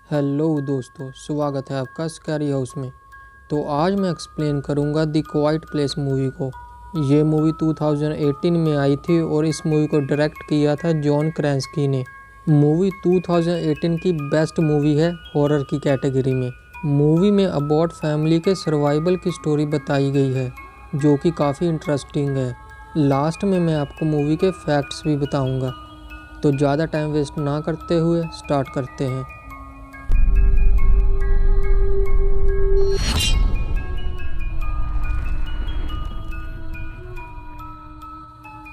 Hello दोस्तों, स्वागत है आपका स्कैरी हाउस में। तो आज मैं एक्सप्लेन करूंगा द क्वाइट प्लेस मूवी को। ये मूवी 2018 में आई थी और इस मूवी को डायरेक्ट किया था जॉन क्रैंस्की ने। मूवी 2018 की बेस्ट मूवी है हॉरर की कैटेगरी में। मूवी में अबाउट फैमिली के सर्वाइवल की स्टोरी बताई गई है जो कि काफ़ी इंटरेस्टिंग है। लास्ट में मैं आपको मूवी के फैक्ट्स भी बताऊंगा। तो ज़्यादा टाइम वेस्ट ना करते हुए स्टार्ट करते हैं।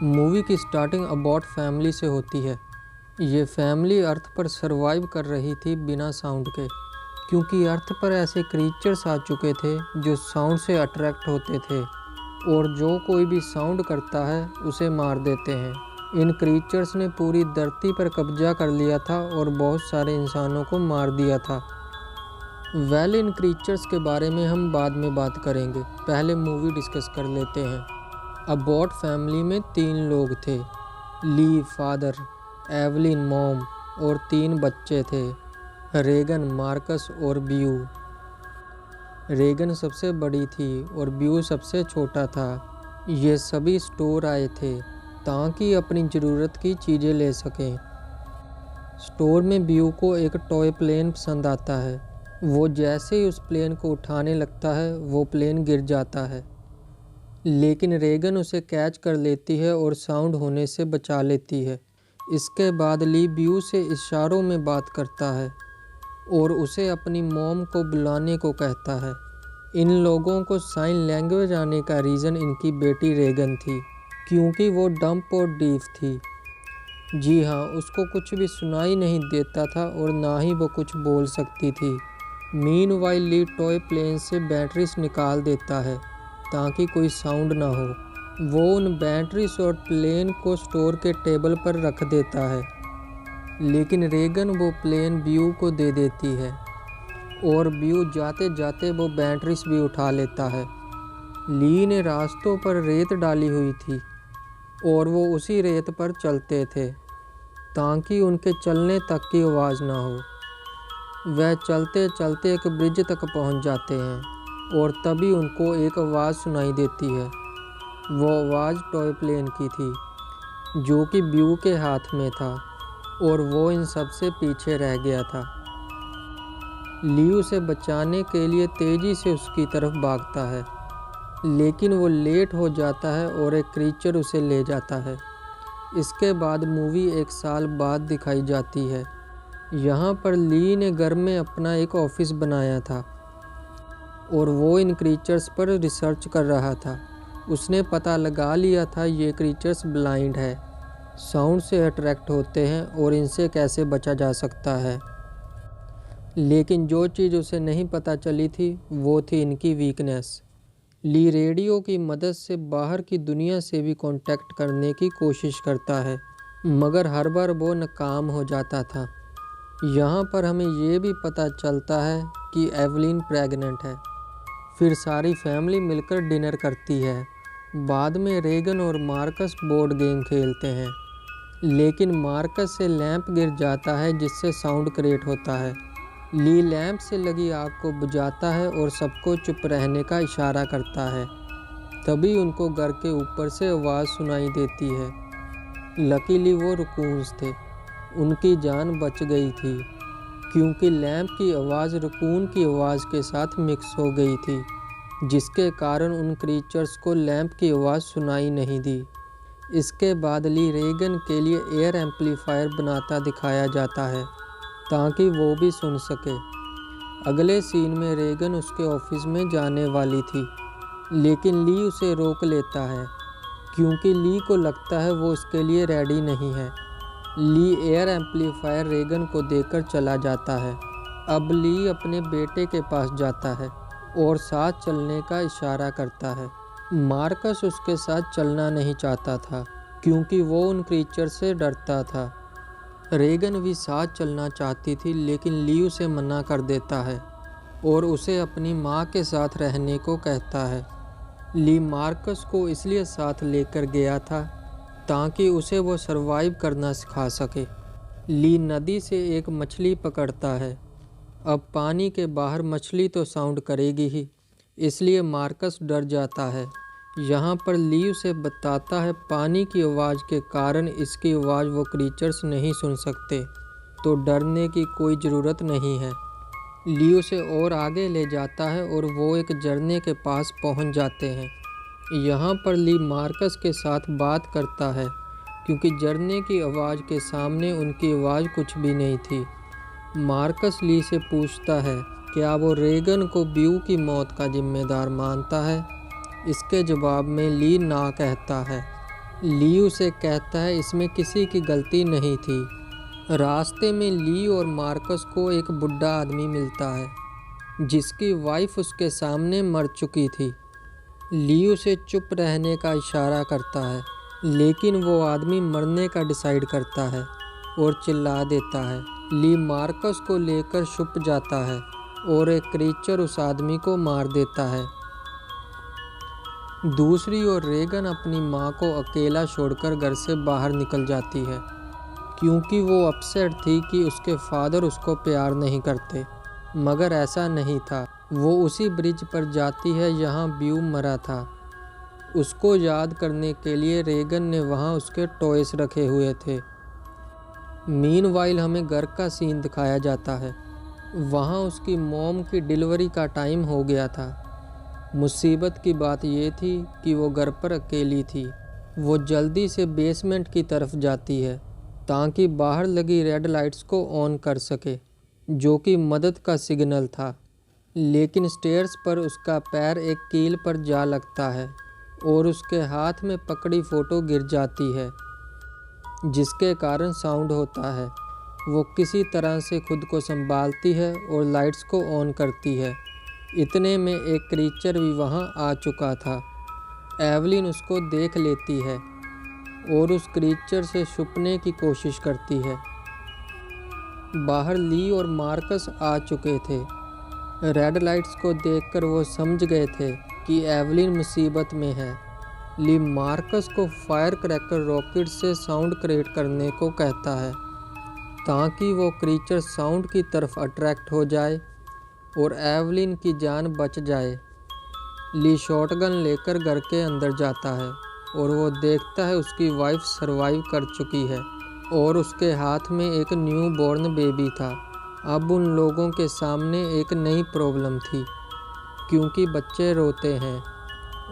मूवी की स्टार्टिंग अबाउट फैमिली से होती है। ये फैमिली अर्थ पर सरवाइव कर रही थी बिना साउंड के, क्योंकि अर्थ पर ऐसे क्रीचर्स आ चुके थे जो साउंड से अट्रैक्ट होते थे और जो कोई भी साउंड करता है उसे मार देते हैं। इन क्रीचर्स ने पूरी धरती पर कब्जा कर लिया था और बहुत सारे इंसानों को मार दिया था। इन क्रीचर्स के बारे में हम बाद में बात करेंगे, पहले मूवी डिस्कस कर लेते हैं। अबाउट फैमिली में 3 लोग थे, ली फादर, एवलिन मॉम और 3 बच्चे थे, रेगन, मार्कस और ब्यू। रेगन सबसे बड़ी थी और ब्यू सबसे छोटा था। ये सभी स्टोर आए थे ताकि अपनी ज़रूरत की चीज़ें ले सकें। स्टोर में ब्यू को एक टॉय प्लेन पसंद आता है। वो जैसे ही उस प्लेन को उठाने लगता है वो प्लेन गिर जाता है, लेकिन रेगन उसे कैच कर लेती है और साउंड होने से बचा लेती है। इसके बाद ली ब्यू से इशारों में बात करता है और उसे अपनी मॉम को बुलाने को कहता है। इन लोगों को साइन लैंग्वेज आने का रीज़न इनकी बेटी रेगन थी, क्योंकि वो डंप और डीफ थी। जी हाँ, उसको कुछ भी सुनाई नहीं देता था और ना ही वो कुछ बोल सकती थी। मीनवाइल ली टॉय प्लेन से बैटरीज निकाल देता है ताकि कोई साउंड ना हो। वो उन बैटरीज और प्लेन को स्टोर के टेबल पर रख देता है, लेकिन रेगन वो प्लेन ब्यू को दे देती है और ब्यू जाते जाते वो बैटरीज भी उठा लेता है। ली ने रास्तों पर रेत डाली हुई थी और वो उसी रेत पर चलते थे ताकि उनके चलने तक की आवाज़ ना हो। वह चलते चलते एक ब्रिज तक पहुंच जाते हैं और तभी उनको एक आवाज़ सुनाई देती है। वो आवाज़ टॉय प्लेन की थी जो कि ब्यू के हाथ में था और वो इन सब से पीछे रह गया था। ली उसे बचाने के लिए तेज़ी से उसकी तरफ भागता है, लेकिन वो लेट हो जाता है और एक क्रीचर उसे ले जाता है। इसके बाद मूवी 1 साल बाद दिखाई जाती है। यहाँ पर ली ने घर में अपना एक ऑफिस बनाया था और वो इन क्रीचर्स पर रिसर्च कर रहा था। उसने पता लगा लिया था ये क्रीचर्स ब्लाइंड है, साउंड से अट्रैक्ट होते हैं और इनसे कैसे बचा जा सकता है। लेकिन जो चीज़ उसे नहीं पता चली थी वो थी इनकी वीकनेस। ली रेडियो की मदद से बाहर की दुनिया से भी कांटेक्ट करने की कोशिश करता है, मगर हर बार वो नाकाम हो जाता था। यहाँ पर हमें ये भी पता चलता है कि एवलिन प्रेग्नेंट है। फिर सारी फैमिली मिलकर डिनर करती है। बाद में रेगन और मार्कस बोर्ड गेम खेलते हैं, लेकिन मार्कस से लैंप गिर जाता है जिससे साउंड क्रिएट होता है। ली लैंप से लगी आग को बुझाता है और सबको चुप रहने का इशारा करता है। तभी उनको घर के ऊपर से आवाज़ सुनाई देती है। लकीली वो रकून्स थे, उनकी जान बच गई थी क्योंकि लैंप की आवाज़ रकून की आवाज़ के साथ मिक्स हो गई थी, जिसके कारण उन क्रीचर्स को लैंप की आवाज़ सुनाई नहीं दी। इसके बाद ली रेगन के लिए एयर एम्पलीफायर बनाता दिखाया जाता है ताकि वो भी सुन सके। अगले सीन में रेगन उसके ऑफिस में जाने वाली थी, लेकिन ली उसे रोक लेता है क्योंकि ली को लगता है वो उसके लिए रेडी नहीं है। ली एयर एम्पलीफायर रेगन को देकर चला जाता है। अब ली अपने बेटे के पास जाता है और साथ चलने का इशारा करता है। मार्कस उसके साथ चलना नहीं चाहता था क्योंकि वो उन क्रीचर से डरता था। रेगन भी साथ चलना चाहती थी, लेकिन ली उसे मना कर देता है और उसे अपनी माँ के साथ रहने को कहता है। ली मार्कस को इसलिए साथ लेकर गया था ताकि उसे वो सरवाइव करना सिखा सके। ली नदी से एक मछली पकड़ता है अब पानी के बाहर मछली तो साउंड करेगी ही, इसलिए मार्कस डर जाता है। यहाँ पर ली उसे बताता है पानी की आवाज़ के कारण इसकी आवाज़ वो क्रीचर्स नहीं सुन सकते, तो डरने की कोई ज़रूरत नहीं है। ली उसे और आगे ले जाता है और वो एक झरने के पास पहुँच जाते हैं। यहाँ पर ली मार्कस के साथ बात करता है क्योंकि झरने की आवाज़ के सामने उनकी आवाज़ कुछ भी नहीं थी। मार्कस ली से पूछता है क्या वो रेगन को ब्यू की मौत का जिम्मेदार मानता है। इसके जवाब में ली ना कहता है। ली उसे कहता है इसमें किसी की गलती नहीं थी। रास्ते में ली और मार्कस को एक बुढ़ा आदमी मिलता है जिसकी वाइफ उसके सामने मर चुकी थी। ली उसे चुप रहने का इशारा करता है, लेकिन वो आदमी मरने का डिसाइड करता है और चिल्ला देता है। ली मार्कस को लेकर छुप जाता है और एक क्रीचर उस आदमी को मार देता है। दूसरी ओर रेगन अपनी माँ को अकेला छोड़कर घर से बाहर निकल जाती है क्योंकि वो अपसेट थी कि उसके फादर उसको प्यार नहीं करते। मगर ऐसा नहीं था। वो उसी ब्रिज पर जाती है जहाँ ब्यू मरा था। उसको याद करने के लिए रेगन ने वहाँ उसके टॉयस रखे हुए थे। मीनवाइल हमें घर का सीन दिखाया जाता है। वहाँ उसकी मॉम की डिलीवरी का टाइम हो गया था। मुसीबत की बात ये थी कि वो घर पर अकेली थी। वो जल्दी से बेसमेंट की तरफ जाती है ताकि बाहर लगी रेड लाइट्स को ऑन कर सके, जो कि मदद का सिग्नल था। लेकिन स्टेयर्स पर उसका पैर एक कील पर जा लगता है और उसके हाथ में पकड़ी फ़ोटो गिर जाती है, जिसके कारण साउंड होता है। वो किसी तरह से खुद को संभालती है और लाइट्स को ऑन करती है। इतने में एक क्रीचर भी वहाँ आ चुका था। एवलिन उसको देख लेती है और उस क्रीचर से छुपने की कोशिश करती है। बाहर ली और मार्कस आ चुके थे। रेड लाइट्स को देखकर वो समझ गए थे कि एवलिन मुसीबत में है। ली मार्कस को फायर क्रैकर रॉकेट से साउंड क्रिएट करने को कहता है ताकि वो क्रीचर साउंड की तरफ अट्रैक्ट हो जाए और एवलिन की जान बच जाए। ली शॉटगन लेकर घर के अंदर जाता है और वो देखता है उसकी वाइफ सरवाइव कर चुकी है और उसके हाथ में एक न्यू बॉर्न बेबी था। अब उन लोगों के सामने एक नई प्रॉब्लम थी क्योंकि बच्चे रोते हैं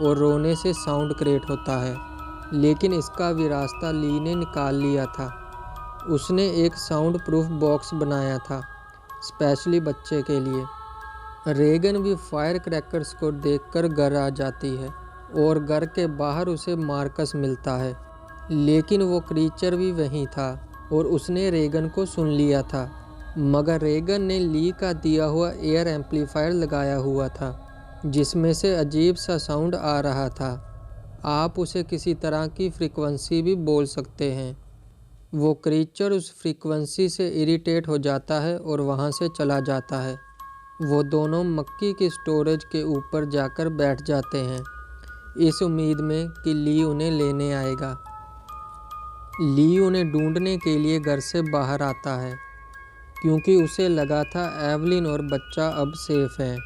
और रोने से साउंड क्रिएट होता है। लेकिन इसका भी रास्ता ली ने निकाल लिया था। उसने एक साउंड प्रूफ बॉक्स बनाया था स्पेशली बच्चे के लिए। रेगन भी फायर क्रैकर्स को देखकर घर आ जाती है और घर के बाहर उसे मार्कस मिलता है। लेकिन वो क्रीचर भी वहीं था और उसने रेगन को सुन लिया था। मगर रेगन ने ली का दिया हुआ एयर एम्पलीफायर लगाया हुआ था जिसमें से अजीब सा साउंड आ रहा था। आप उसे किसी तरह की फ्रीक्वेंसी भी बोल सकते हैं। वो क्रीचर उस फ्रीक्वेंसी से इरिटेट हो जाता है और वहाँ से चला जाता है। वो दोनों मक्की की स्टोरेज के ऊपर जाकर बैठ जाते हैं इस उम्मीद में कि ली उन्हें लेने आएगा। ली उन्हें ढूंढने के लिए घर से बाहर आता है क्योंकि उसे लगा था एवलिन और बच्चा अब सेफ है।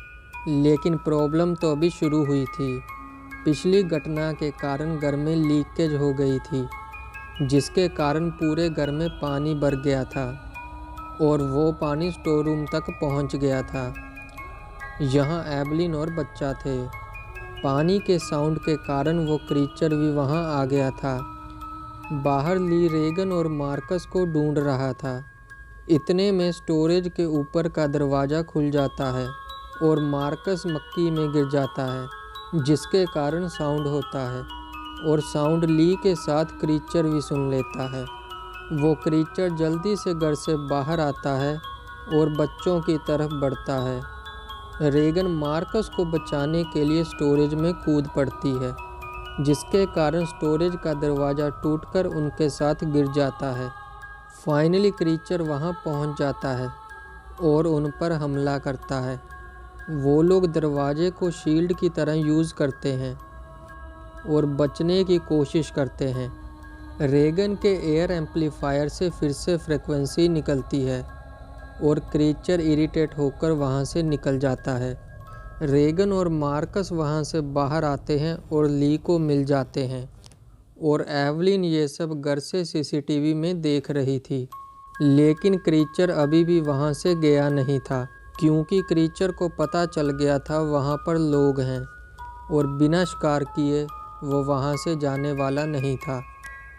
लेकिन प्रॉब्लम तो अभी शुरू हुई थी। पिछली घटना के कारण घर में लीकेज हो गई थी जिसके कारण पूरे घर में पानी भर गया था और वो पानी स्टोर रूम तक पहुंच गया था। यहाँ एवलिन और बच्चा थे। पानी के साउंड के कारण वो क्रीचर भी वहाँ आ गया था। बाहर ली रेगन और मार्कस को ढूंढ रहा था। इतने में स्टोरेज के ऊपर का दरवाज़ा खुल जाता है और मार्कस मक्की में गिर जाता है जिसके कारण साउंड होता है और साउंड ली के साथ क्रीचर भी सुन लेता है। वो क्रीचर जल्दी से घर से बाहर आता है और बच्चों की तरफ बढ़ता है। रेगन मार्कस को बचाने के लिए स्टोरेज में कूद पड़ती है जिसके कारण स्टोरेज का दरवाज़ा टूटकर उनके साथ गिर जाता है। फाइनली क्रीचर वहां पहुंच जाता है और उन पर हमला करता है। वो लोग दरवाजे को शील्ड की तरह यूज़ करते हैं और बचने की कोशिश करते हैं। रेगन के एयर एम्पलीफायर से फिर से फ्रिक्वेंसी निकलती है और क्रीचर इरिटेट होकर वहाँ से निकल जाता है। रेगन और मार्कस वहाँ से बाहर आते हैं और ली को मिल जाते हैं और एवलिन ये सब घर से सीसीटीवी में देख रही थी। लेकिन क्रीचर अभी भी वहाँ से गया नहीं था, क्योंकि क्रीचर को पता चल गया था वहाँ पर लोग हैं और बिना शिकार किए वो वहाँ से जाने वाला नहीं था।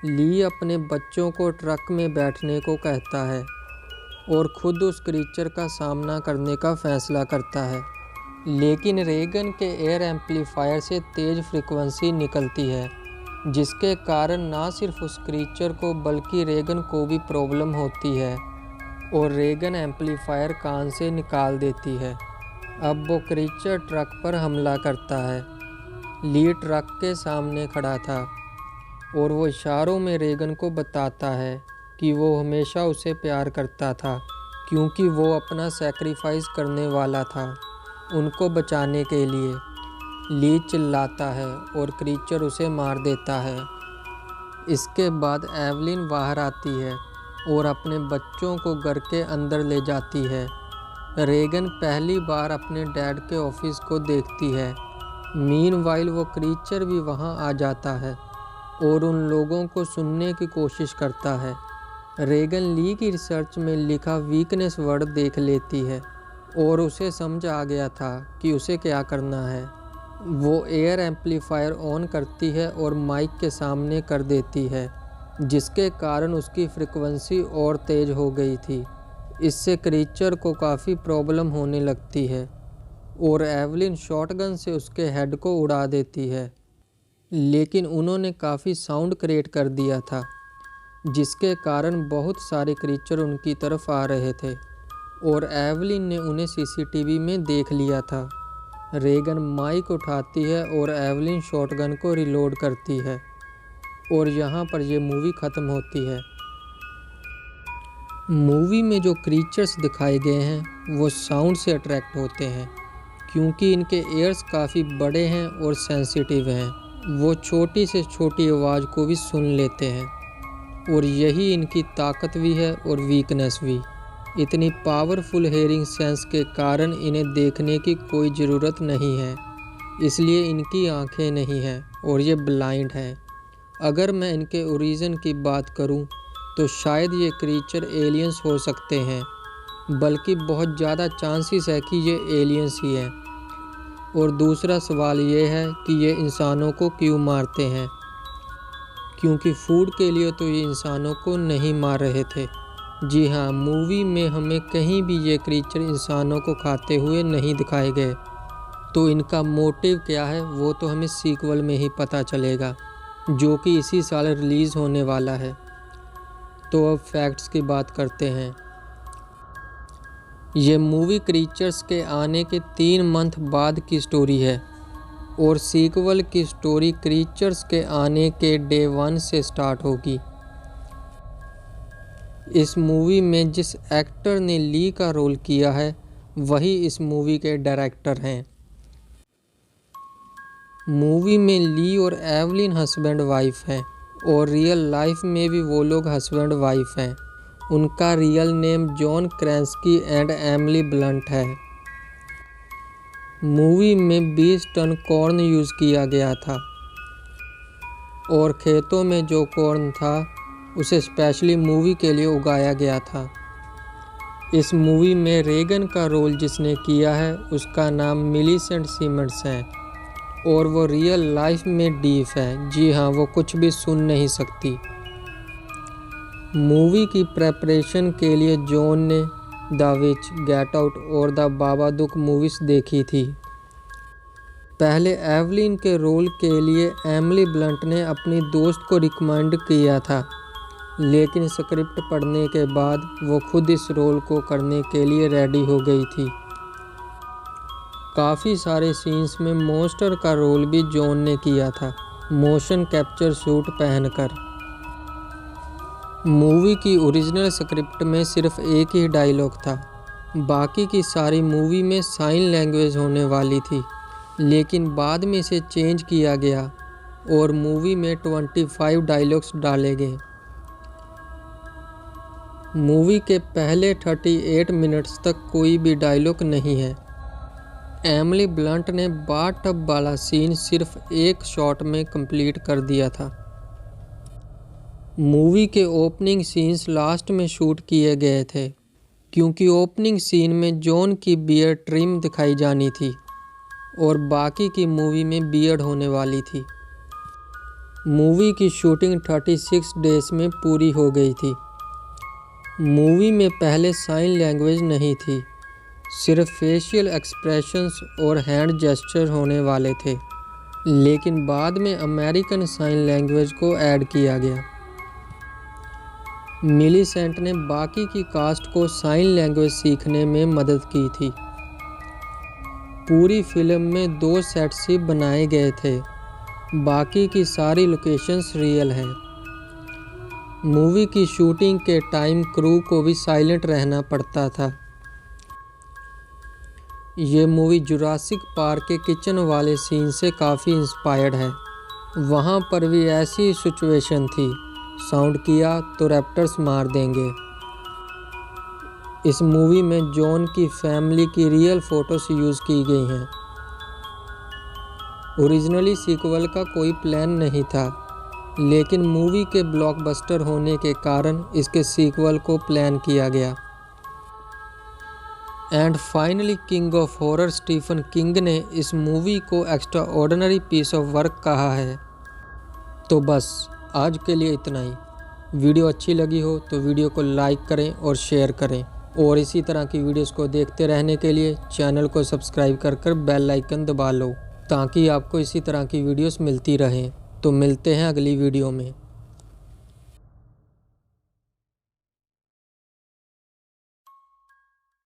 ली अपने बच्चों को ट्रक में बैठने को कहता है और खुद उस क्रीचर का सामना करने का फैसला करता है। लेकिन रेगन के एयर एम्पलीफायर से तेज़ फ्रीक्वेंसी निकलती है, जिसके कारण ना सिर्फ उस क्रीचर को बल्कि रेगन को भी प्रॉब्लम होती है और रेगन एम्पलीफायर कान से निकाल देती है। अब वो क्रीचर ट्रक पर हमला करता है। ली ट्रक के सामने खड़ा था और वो इशारों में रेगन को बताता है कि वो हमेशा उसे प्यार करता था, क्योंकि वो अपना सैक्रिफाइस करने वाला था उनको बचाने के लिए। ली चिल्लाता है और क्रीचर उसे मार देता है। इसके बाद एवलिन बाहर आती है और अपने बच्चों को घर के अंदर ले जाती है। रेगन पहली बार अपने डैड के ऑफिस को देखती है। मीनवाइल वो क्रीचर भी वहाँ आ जाता है और उन लोगों को सुनने की कोशिश करता है। रेगन ली की रिसर्च में लिखा वीकनेस वर्ड देख लेती है और उसे समझ आ गया था कि उसे क्या करना है। वो एयर एम्पलीफायर ऑन करती है और माइक के सामने कर देती है, जिसके कारण उसकी फ्रीक्वेंसी और तेज़ हो गई थी। इससे क्रीचर को काफ़ी प्रॉब्लम होने लगती है और एवलिन शॉटगन से उसके हेड को उड़ा देती है। लेकिन उन्होंने काफ़ी साउंड क्रिएट कर दिया था, जिसके कारण बहुत सारे क्रीचर उनकी तरफ आ रहे थे और एवलिन ने उन्हें सीसीटीवी में देख लिया था। रेगन माइक उठाती है और एवलिन शॉटगन को रिलोड करती है और यहाँ पर ये मूवी ख़त्म होती है। मूवी में जो क्रीचर्स दिखाए गए हैं वो साउंड से अट्रैक्ट होते हैं, क्योंकि इनके एयर्स काफ़ी बड़े हैं और सेंसिटिव हैं। वो छोटी से छोटी आवाज़ को भी सुन लेते हैं और यही इनकी ताकत भी है और वीकनेस भी। इतनी पावरफुल हेयरिंग सेंस के कारण इन्हें देखने की कोई ज़रूरत नहीं है, इसलिए इनकी आंखें नहीं हैं और ये ब्लाइंड हैं। अगर मैं इनके ओरिजिन की बात करूं तो शायद ये क्रीचर एलियंस हो सकते हैं, बल्कि बहुत ज़्यादा चांसेस है कि ये एलियंस ही हैं। और दूसरा सवाल ये है कि ये इंसानों को क्यों मारते हैं, क्योंकि फूड के लिए तो ये इंसानों को नहीं मार रहे थे। जी हाँ, मूवी में हमें कहीं भी ये क्रीचर इंसानों को खाते हुए नहीं दिखाए गए, तो इनका मोटिव क्या है वो तो हमें सीक्वल में ही पता चलेगा, जो कि इसी साल रिलीज़ होने वाला है। तो अब फैक्ट्स की बात करते हैं। ये मूवी क्रीचर्स के आने के 3 मंथ बाद की स्टोरी है और सीक्वल की स्टोरी क्रीचर्स के आने के डे 1 से स्टार्ट होगी। इस मूवी में जिस एक्टर ने ली का रोल किया है वही इस मूवी के डायरेक्टर हैं। मूवी में ली और एवलिन हस्बैंड वाइफ हैं और रियल लाइफ में भी वो लोग हस्बैंड वाइफ हैं। उनका real name John Krasinski and Emily Blunt है। मूवी में 20 टन कॉर्न यूज़ किया गया था और खेतों में जो कॉर्न था उसे स्पेशली मूवी के लिए उगाया गया था। इस मूवी में रेगन का रोल जिसने किया है उसका नाम मिलीसेंट सिमंड्स है और वो रियल लाइफ में डीफ है। जी हाँ, वो कुछ भी सुन नहीं सकती। मूवी की प्रेपरेशन के लिए जॉन ने द विच, गेट आउट और द बाबादुक मूवीज़ देखी थी। पहले एवलिन के रोल के लिए एमिली ब्लंट ने अपनी दोस्त को रिकमेंड किया था, लेकिन स्क्रिप्ट पढ़ने के बाद वो खुद इस रोल को करने के लिए रेडी हो गई थी। काफ़ी सारे सीन्स में मॉन्स्टर का रोल भी जॉन ने किया था, मोशन कैप्चर सूट पहनकर। मूवी की ओरिजिनल स्क्रिप्ट में सिर्फ एक ही डायलॉग था, बाकी की सारी मूवी में साइन लैंग्वेज होने वाली थी, लेकिन बाद में इसे चेंज किया गया और मूवी में 25 डायलॉग्स डाले गए। मूवी के पहले 38 मिनट्स तक कोई भी डायलॉग नहीं है। एमिली ब्लंट ने बाथ-टब वाला सीन सिर्फ एक शॉट में कंप्लीट कर दिया था। मूवी के ओपनिंग सीन्स लास्ट में शूट किए गए थे क्योंकि ओपनिंग सीन में जॉन की बियर्ड ट्रिम दिखाई जानी थी और बाकी की मूवी में बियर्ड होने वाली थी। मूवी की शूटिंग 36 डेज में पूरी हो गई थी। मूवी में पहले साइन लैंग्वेज नहीं थी, सिर्फ फेशियल एक्सप्रेशंस और हैंड जेस्चर होने वाले थे, लेकिन बाद में अमेरिकन साइन लैंग्वेज को ऐड किया गया। मिलीसेंट ने बाकी की कास्ट को साइन लैंग्वेज सीखने में मदद की थी। पूरी फिल्म में 2 सेट्स ही बनाए गए थे, बाकी की सारी लोकेशंस रियल हैं। मूवी की शूटिंग के टाइम क्रू को भी साइलेंट रहना पड़ता था। ये मूवी जुरासिक पार्क के किचन वाले सीन से काफ़ी इंस्पायर्ड है। वहाँ पर भी ऐसी सिचुएशन थी, साउंड किया तो रैप्टर्स मार देंगे। इस मूवी में जॉन की फैमिली की रियल फोटोज यूज़ की गई हैं। ओरिजिनली सीक्वल का कोई प्लान नहीं था, लेकिन मूवी के ब्लॉकबस्टर होने के कारण इसके सीक्वल को प्लान किया गया। And finally king of horror Stephen King ने इस मूवी को extraordinary piece of work कहा है। तो बस आज के लिए इतना ही। वीडियो अच्छी लगी हो तो वीडियो को लाइक करें और शेयर करें, और इसी तरह की वीडियोस को देखते रहने के लिए चैनल को सब्सक्राइब कर बेल आइकन दबा लो ताकि आपको इसी तरह की वीडियोस मिलती रहें। तो मिलते हैं अगली वीडियो में।